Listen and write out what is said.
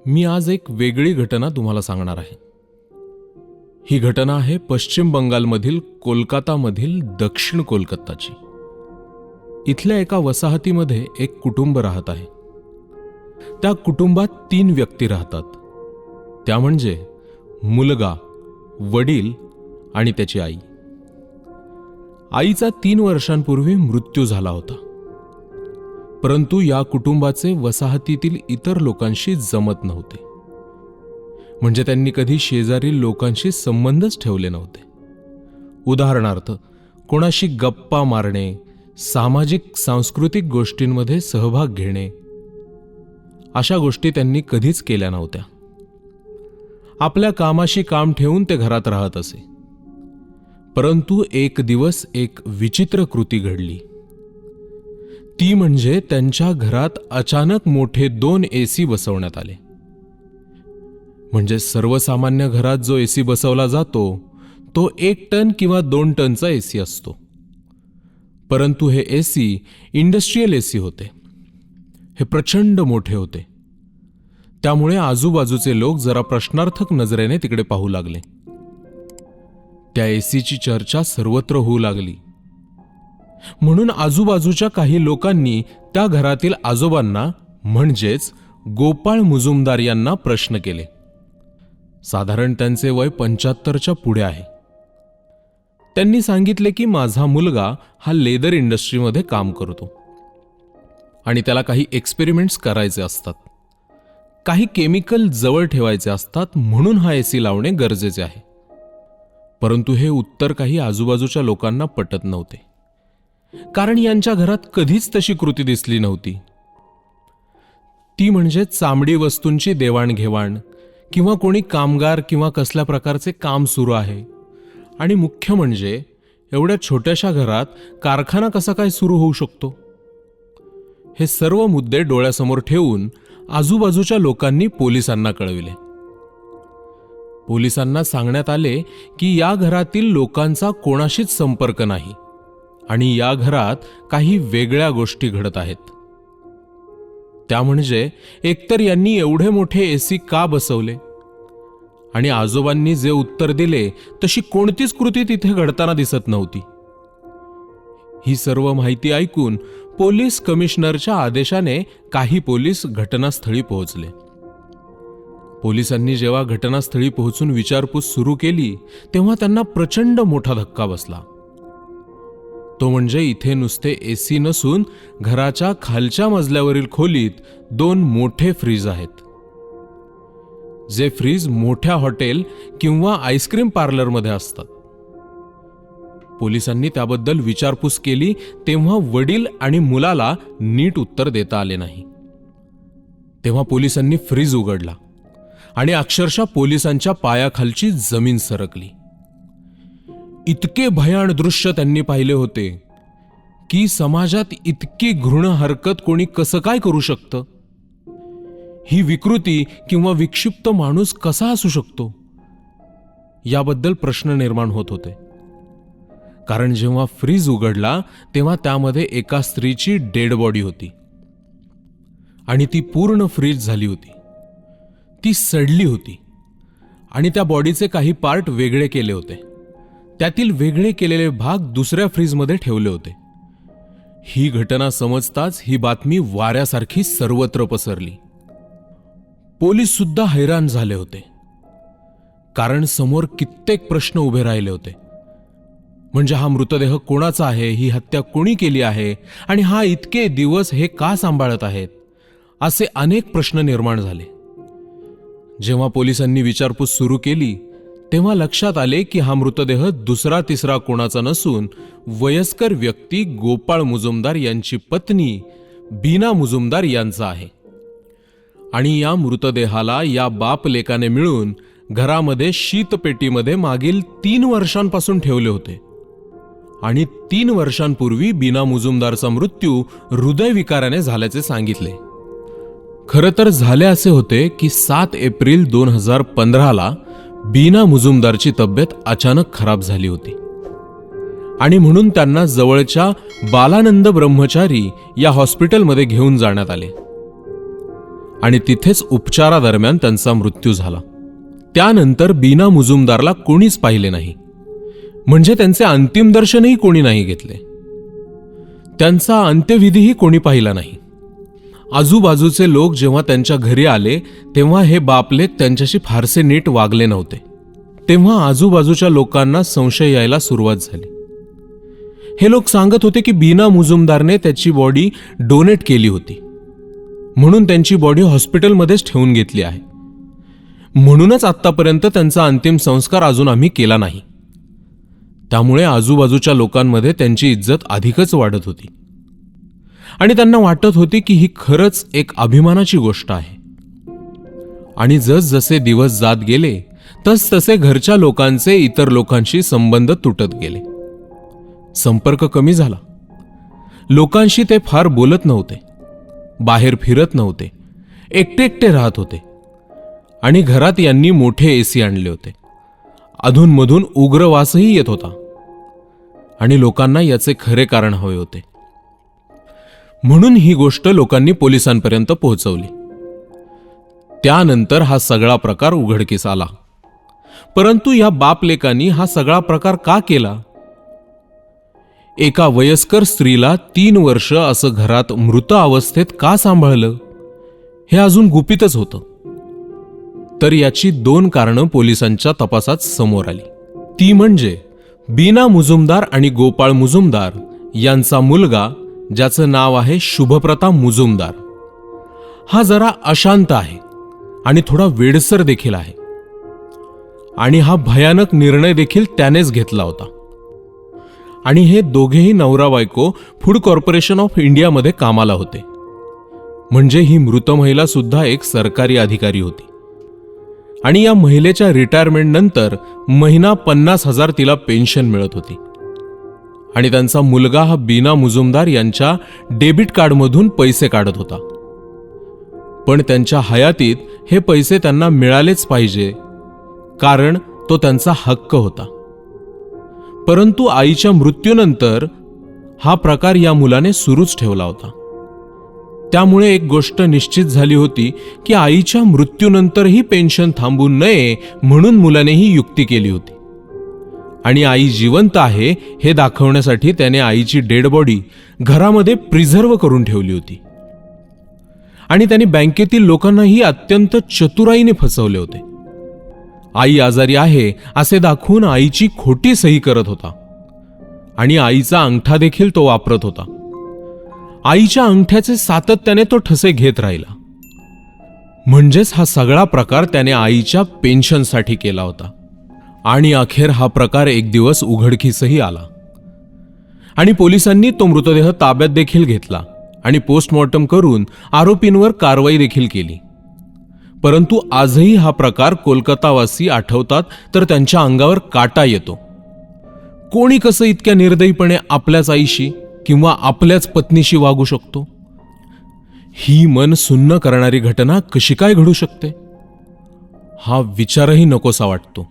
मी आज एक वेगळी घटना तुम्हाला सांगणार आहे. ही घटना आहे पश्चिम बंगालमधील कोलकातामधील दक्षिण कोलकाताची. इथल्या एका वसाहतीमध्ये एक कुटुंब राहत आहे. त्या कुटुंबात 3 व्यक्ती राहतात. त्या म्हणजे मुलगा, वडील आणि त्याची आई. आईचा 3 वर्षांपूर्वी मृत्यू झाला होता. परंतु या कुटुंबाचे वसाहतीतील इतर लोकांशी जमत नव्हते. म्हणजे त्यांनी कधी शेजारील लोकांशी संबंधच ठेवले नव्हते. उदाहरणार्थ, कोणाशी गप्पा मारणे, सामाजिक सांस्कृतिक गोष्टींमध्ये सहभाग घेणे, अशा गोष्टी त्यांनी कधीच केल्या नव्हत्या. आपल्या कामाशी काम ठेवून ते घरात राहत असे. परंतु एक दिवस एक विचित्र कृती घडली. ती म्हणजे त्यांच्या घरात अचानक मोठे 2 AC बसवण्यात आले. म्हणजे सर्वसामान्य घरात जो AC बसवला जातो तो 1 टन किंवा 2 टनचा AC असतो. परंतु हे AC इंडस्ट्रियल AC होते. हे प्रचंड मोठे होते. त्यामुळे आजूबाजूचे लोक जरा प्रश्नार्थक नजरेने तिकडे पाहू लागले. त्या ACची चर्चा सर्वत्र होऊ लागली. म्हणून आजूबाजूच्या काही लोकांनी त्या घरातील आजोबांना म्हणजेच गोपाळ मुजुमदार यांना प्रश्न केले. साधारण त्यांचे वय 75च्या पुढे आहे. त्यांनी सांगितले की माझा मुलगा हा लेदर इंडस्ट्रीमध्ये काम करतो आणि त्याला काही एक्सपेरिमेंट्स करायचे असतात. काही केमिकल जवळ ठेवायचे असतात, म्हणून हा AC लावणे गरजेचे आहे. परंतु हे उत्तर काही आजूबाजूच्या लोकांना पटत नव्हते, कारण यांच्या घरात कधीच तशी कृती दिसली नव्हती. ती म्हणजे चामडी वस्तूंची देवाणघेवाण किंवा कोणी कामगार किंवा कसल्या प्रकारचे काम सुरू आहे. आणि मुख्य म्हणजे एवढ्या छोट्याशा घरात कारखाना कसा काय सुरू होऊ शकतो. हे सर्व मुद्दे डोळ्यासमोर ठेवून आजूबाजूच्या लोकांनी पोलिसांना कळविले. पोलिसांना सांगण्यात आले की या घरातील लोकांचा कोणाशीच संपर्क नाही आणि या घरात काही वेगळ्या गोष्टी घडत आहेत. त्या म्हणजे एकतर यांनी एवढे मोठे AC का बसवले, आणि आजोबांनी जे उत्तर दिले तशी कोणतीच कृती तिथे घडताना दिसत नव्हती. ही सर्व माहिती ऐकून पोलीस कमिशनरच्या आदेशाने काही पोलीस घटनास्थळी पोहोचले. पोलिसांनी जेव्हा घटनास्थळी पोहोचून विचारपूस सुरू केली तेव्हा त्यांना प्रचंड मोठा धक्का बसला. तो म्हणजे इथे नुसते AC नसून घराच्या खालच्या मजल्यावरील खोलीत 2 मोठे फ्रीज आहेत. जे फ्रीज मोठ्या हॉटेल किंवा आईस्क्रीम पार्लरमध्ये असतात. पोलिसांनी त्याबद्दल विचारपूस केली तेव्हा वडील आणि मुलाला नीट उत्तर देता आले नाही. तेव्हा पोलिसांनी फ्रीज उघडला आणि अक्षरशः पोलिसांच्या पायाखालची जमीन सरकली. इतके भयान दृश्य त्यांनी पाहिले होते की समाजात इतकी घृण हरकत कोणी कसं काय करू शकतं. ही विकृती किंवा विक्षिप्त माणूस कसा असू शकतो, याबद्दल प्रश्न निर्माण होत होते. कारण जेव्हा फ्रीज उघडला तेव्हा त्यामध्ये एका स्त्रीची डेड बॉडी होती आणि ती पूर्ण फ्रीज झाली होती. ती सडली होती आणि त्या बॉडीचे काही पार्ट वेगळे केले होते. त्यातील वेगळे केलेले भाग दुसऱ्या फ्रीजमध्ये ठेवले होते. ही घटना समजताच ही बातमी वाऱ्यासारखी सर्वत्र पसरली. पोलीस सुद्धा हैराण झाले होते, कारण समोर कित्येक प्रश्न उभे राहिले होते. म्हणजे हा मृतदेह कोणाचा आहे, ही हत्या कोणी केली आहे आणि हा इतके दिवस हे का सांभाळत आहेत, असे अनेक प्रश्न निर्माण झाले. जेव्हा पोलिसांनी विचारपूस सुरू केली तेव्हा लक्षात आले की हा मृतदेह दुसरा तिसरा कोणाचा नसून वयस्कर व्यक्ती गोपाळ मुजुमदार यांची पत्नी बीना मुजुमदार यांचा आहे. आणि या मृतदेहाला या बाप लेकाने मिळून घरामध्ये शीतपेटीमध्ये मागील 3 वर्षांपासून ठेवले होते. आणि 3 वर्षांपूर्वी बीना मुजुमदारचा मृत्यू हृदयविकाराने झाल्याचे सांगितले. खरं तर झाले असे होते की 7 एप्रिल 2015ला बीना मुजुमदारची तब्येत अचानक खराब झाली होती आणि म्हणून त्यांना जवळच्या बालानंद ब्रह्मचारी या हॉस्पिटलमध्ये घेऊन जाण्यात आले. आणि तिथेच उपचारादरम्यान त्यांचा मृत्यू झाला. त्यानंतर बीना मुजुमदारला कोणीच पाहिले नाही, म्हणजे त्यांचे अंतिम दर्शनही कोणी नाही घेतले. त्यांचा अंत्यविधीही कोणी पाहिला नाही. आजूबाजूचे लोक जेव्हा त्यांच्या घरी आले तेव्हा हे बापलेक त्यांच्याशी फारसे नीट वागले नव्हते. तेव्हा आजूबाजूच्या लोकांना संशय यायला सुरुवात झाली. हे लोक सांगत होते की बीना मुजुमदारने त्याची बॉडी डोनेट केली होती, म्हणून त्यांची बॉडी हॉस्पिटलमध्येच ठेवून घेतली आहे. म्हणूनच आत्तापर्यंत त्यांचा अंतिम संस्कार अजून आम्ही केला नाही. त्यामुळे आजूबाजूच्या लोकांमध्ये त्यांची इज्जत अधिकच वाढत होती आणि त्यांना वाटत होती की ही खरंच एक अभिमानाची गोष्ट आहे. आणि जसजसे दिवस जात गेले तसतसे घरच्या लोकांचे इतर लोकांशी संबंध तुटत गेले. संपर्क कमी झाला. लोकांशी ते फार बोलत नव्हते, बाहेर फिरत नव्हते, एकटे एकटे राहत होते. आणि घरात यांनी मोठे एसी आणले होते. अधूनमधून उग्र वासही येत होता आणि लोकांना याचे खरे कारण हवे होते. म्हणून ही गोष्ट लोकांनी पोलिसांपर्यंत पोहोचवली. त्यानंतर हा सगळा प्रकार उघडकीस आला. परंतु या बापलेकांनी हा सगळा प्रकार का केला? एका वयस्कर स्त्रीला 3 वर्ष असं घरात मृत अवस्थेत का सांभाळलं, हे अजून गुपितच होतं. तर याची 2 कारणं पोलिसांच्या तपासात समोर आली. ती म्हणजे बीना मुजुमदार आणि गोपाळ मुजुमदार यांचा मुलगा, ज्याचं नाव आहे शुभप्रताप मुजुमदार, हा जरा अशांत आहे आणि थोडा वेडसर देखील आहे. आणि हा भयानक निर्णय देखील त्यानेच घेतला होता. आणि हे दोघेही नवरा बायको फूड कॉर्पोरेशन ऑफ इंडियामध्ये कामाला होते. म्हणजे ही मृत महिला सुद्धा एक सरकारी अधिकारी होती. आणि या महिलेच्या रिटायरमेंट नंतर महिना 50,000 तिला पेन्शन मिळत होती. आणि त्यांचा मुलगा हा बीना मुजुमदार यांच्या डेबिट कार्डमधून पैसे काढत होता. पण त्यांच्या हयातीत हे पैसे त्यांना मिळालेच पाहिजे, कारण तो त्यांचा हक्क होता. परंतु आईच्या मृत्यूनंतर हा प्रकार या मुलाने सुरूच ठेवला होता. त्यामुळे एक गोष्ट निश्चित झाली होती की आईच्या मृत्यूनंतरही पेन्शन थांबू नये, म्हणून मुलाने ही युक्ती केली होती. आणि आई जिवंत आहे हे दाखवण्यासाठी त्याने आईची डेड बॉडी घरामध्ये प्रिझर्व्ह करून ठेवली होती. आणि त्याने बँकेतील लोकांनाही अत्यंत चतुराईने फसवले होते. आई आजारी आहे असे दाखवून आईची खोटी सही करत होता आणि आईचा अंगठा देखील तो वापरत होता. आईच्या अंगठ्याचे सातत्याने तो ठसे घेत राहिला. म्हणजेच हा सगळा प्रकार त्याने आईच्या पेन्शनसाठी केला होता. आणि अखेर हा प्रकार एक दिवस उघडकीसही आला आणि पोलिसांनी तो मृतदेह ताब्यात देखील घेतला आणि पोस्टमॉर्टम करून आरोपींवर कारवाई देखील केली. परंतु आजही हा प्रकार कोलकातावासी आठवतात तर त्यांच्या अंगावर काटा येतो. कोणी कसं इतक्या निर्दयीपणे आपल्याच आईशी किंवा आपल्याच पत्नीशी वागू शकतो? ही मन सुन्न करणारी घटना कशी काय घडू शकते? हा विचारही नकोसा वाटतो.